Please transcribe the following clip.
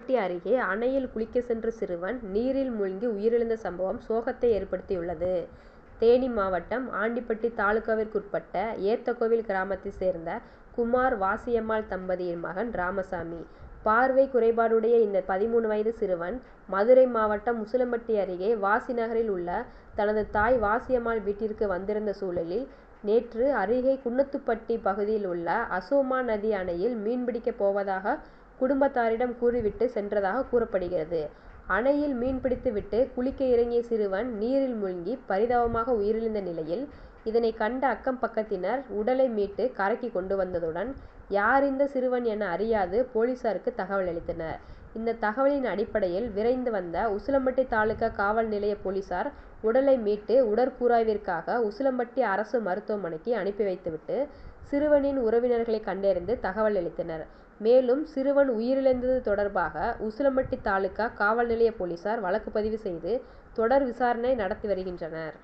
உசிலம்பட்டி அருகே அணையில் குளிக்க சென்ற சிறுவன் நீரில் மூழ்கி உயிரிழந்த சம்பவம் சோகத்தை ஏற்படுத்தியுள்ளது. தேனி மாவட்டம் ஆண்டிப்பட்டி தாலுகாவிற்குட்பட்ட ஏத்தகோவில் கிராமத்தை சேர்ந்த குமார், வாசியம்மாள் தம்பதியின் மகன் ராமசாமி. பார்வை குறைபாடுடைய இந்த 13 வயது சிறுவன் மதுரை மாவட்டம் உசிலம்பட்டி அருகே வாசி நகரில் உள்ள தனது தாய் வாசியம்மாள் வீட்டிற்கு வந்திருந்த சூழலில் நேற்று அருகே குன்னத்துப்பட்டி பகுதியில் உள்ள அசோமா நதி அணையில் மீன்பிடிக்கப் போவதாக குடும்பத்தாரிடம் கூறிவிட்டு சென்றதாக கூறப்படுகிறது. அணையில் மீன்பிடித்துவிட்டு குளிக்க இறங்கிய சிறுவன் நீரில் மூழ்கி பரிதாபமாக உயிரிழந்த நிலையில் இதனை கண்ட அக்கம் பக்கத்தினர் உடலை மீட்டு கரைக்கு கொண்டு வந்ததுடன் யார் இந்த சிறுவன் என அறியாது போலீசாருக்கு தகவல் அளித்தனர். இந்த தகவலின் அடிப்படையில் விரைந்து வந்த உசிலம்பட்டி தாலுகா காவல் நிலைய போலீசார் உடலை மீட்டு உடற்கூராய்விற்காக உசிலம்பட்டி அரசு மருத்துவமனைக்கு அனுப்பி வைத்துவிட்டு சிறுவனின் உறவினர்களை கண்டறிந்து தகவல் அளித்தனர். மேலும் சிறுவன் உயிரிழந்தது தொடர்பாக உசிலம்பட்டி தாலுகா காவல் நிலைய போலீசார் வழக்கு பதிவு செய்து தொடர் விசாரணை நடத்தி வருகின்றனர்.